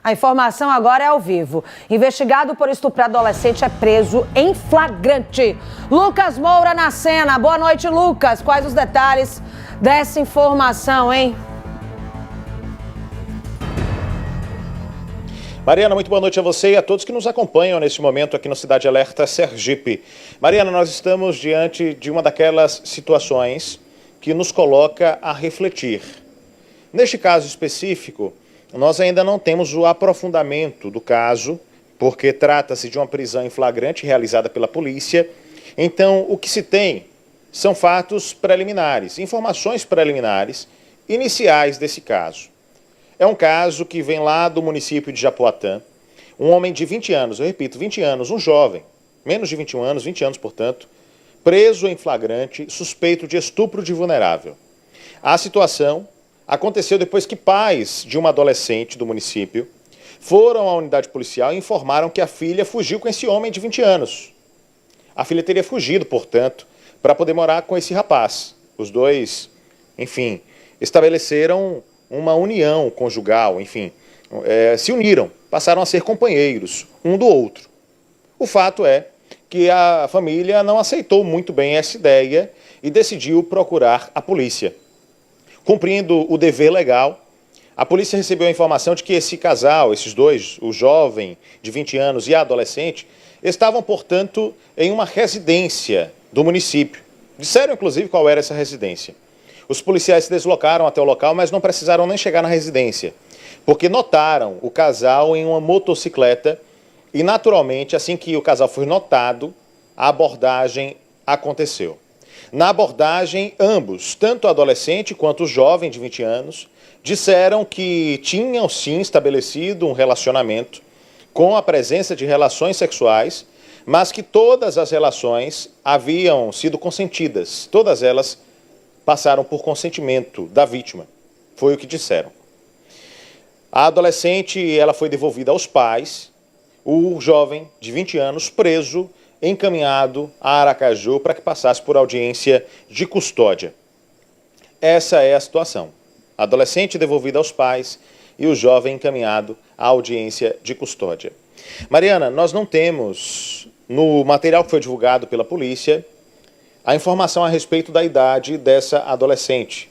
A informação agora é ao vivo. Investigado por estuprar adolescente é preso em flagrante. Lucas Moura na cena. Boa noite, Lucas. Quais os detalhes dessa informação, hein? Mariana, muito boa noite a você e a todos que nos acompanham neste momento aqui no Cidade Alerta Sergipe. Mariana, nós estamos diante de uma daquelas situações que nos coloca a refletir. Neste caso específico, nós ainda não temos o aprofundamento do caso, porque trata-se de uma prisão em flagrante realizada pela polícia. Então, o que se tem são fatos preliminares, informações preliminares iniciais desse caso. É um caso que vem lá do município de Japoatã. Um homem de 20 anos, eu repito, 20 anos, um jovem, menos de 21 anos, 20 anos, portanto, preso em flagrante, suspeito de estupro de vulnerável. A situação aconteceu depois que pais de uma adolescente do município foram à unidade policial e informaram que a filha fugiu com esse homem de 20 anos. A filha teria fugido, portanto, para poder morar com esse rapaz. Os dois, enfim, estabeleceram uma união conjugal, enfim, se uniram, passaram a ser companheiros um do outro. O fato é que a família não aceitou muito bem essa ideia e decidiu procurar a polícia. Cumprindo o dever legal, a polícia recebeu a informação de que esse casal, esses dois, o jovem de 20 anos e a adolescente, estavam, portanto, em uma residência do município. Disseram, inclusive, qual era essa residência. Os policiais se deslocaram até o local, mas não precisaram nem chegar na residência, porque notaram o casal em uma motocicleta e, naturalmente, assim que o casal foi notado, a abordagem aconteceu. Na abordagem, ambos, tanto o adolescente quanto o jovem de 20 anos, disseram que tinham sim estabelecido um relacionamento com a presença de relações sexuais, mas que todas as relações haviam sido consentidas, todas elas passaram por consentimento da vítima, foi o que disseram. A adolescente, ela foi devolvida aos pais, o jovem de 20 anos preso, encaminhado a Aracaju para que passasse por audiência de custódia. Essa é a situação. Adolescente devolvida aos pais e o jovem encaminhado à audiência de custódia. Mariana, nós não temos, no material que foi divulgado pela polícia, a informação a respeito da idade dessa adolescente.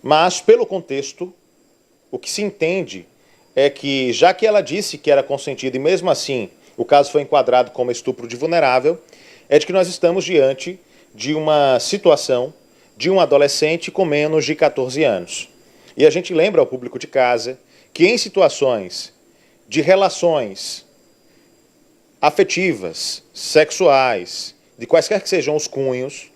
Mas, pelo contexto, o que se entende é que, já que ela disse que era consentida e mesmo assim o caso foi enquadrado como estupro de vulnerável, é de que nós estamos diante de uma situação de um adolescente com menos de 14 anos. E a gente lembra ao público de casa que em situações de relações afetivas, sexuais, de quaisquer que sejam os cunhos,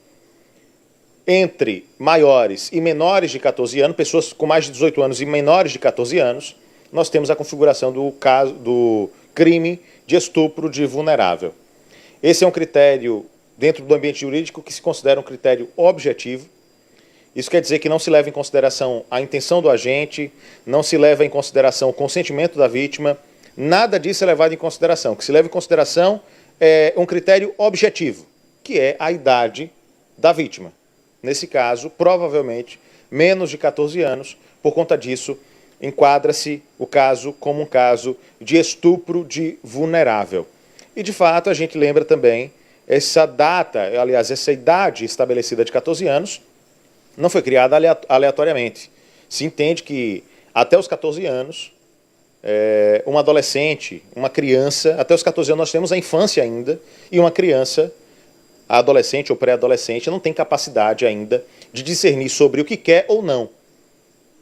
entre maiores e menores de 14 anos, pessoas com mais de 18 anos e menores de 14 anos, nós temos a configuração do caso do crime de estupro de vulnerável. Esse é um critério, dentro do ambiente jurídico, que se considera um critério objetivo. Isso quer dizer que não se leva em consideração a intenção do agente, não se leva em consideração o consentimento da vítima, nada disso é levado em consideração. O que se leva em consideração é um critério objetivo, que é a idade da vítima. Nesse caso, provavelmente, menos de 14 anos, por conta disso, enquadra-se o caso como um caso de estupro de vulnerável. E, de fato, a gente lembra também essa data, aliás, essa idade estabelecida de 14 anos, não foi criada aleatoriamente. Se entende que até os 14 anos, um adolescente, uma criança, até os 14 anos nós temos a infância ainda, e uma criança, adolescente ou pré-adolescente, não tem capacidade ainda de discernir sobre o que quer ou não.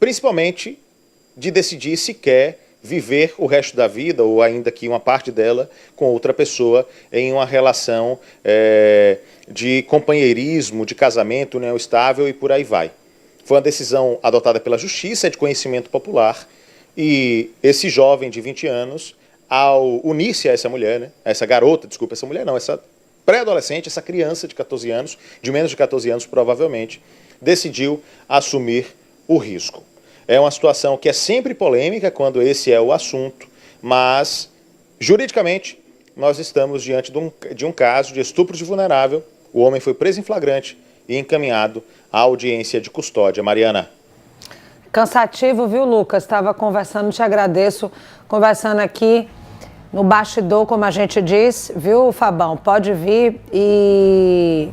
Principalmente de decidir se quer viver o resto da vida, ou ainda que uma parte dela, com outra pessoa, em uma relação de companheirismo, de casamento, união estável e por aí vai. Foi uma decisão adotada pela Justiça, é de conhecimento popular, e esse jovem de 20 anos, ao unir-se a essa mulher, né, essa garota, desculpa, essa mulher não, essa pré-adolescente, essa criança de 14 anos, de menos de 14 anos provavelmente, decidiu assumir o risco. É uma situação que é sempre polêmica quando esse é o assunto, mas, juridicamente, nós estamos diante de um caso de estupro de vulnerável. O homem foi preso em flagrante e encaminhado à audiência de custódia. Mariana. Cansativo, viu, Lucas? Estava conversando, te agradeço, conversando aqui no bastidor, como a gente diz, viu, Fabão? Pode vir e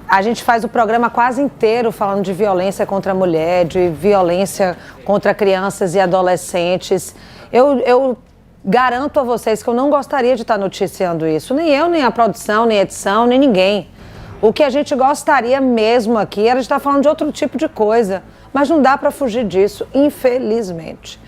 a gente faz o programa quase inteiro falando de violência contra a mulher, de violência contra crianças e adolescentes. Eu garanto a vocês que eu não gostaria de estar noticiando isso, nem eu, nem a produção, nem a edição, nem ninguém. O que a gente gostaria mesmo aqui era de estar falando de outro tipo de coisa, mas não dá para fugir disso, infelizmente.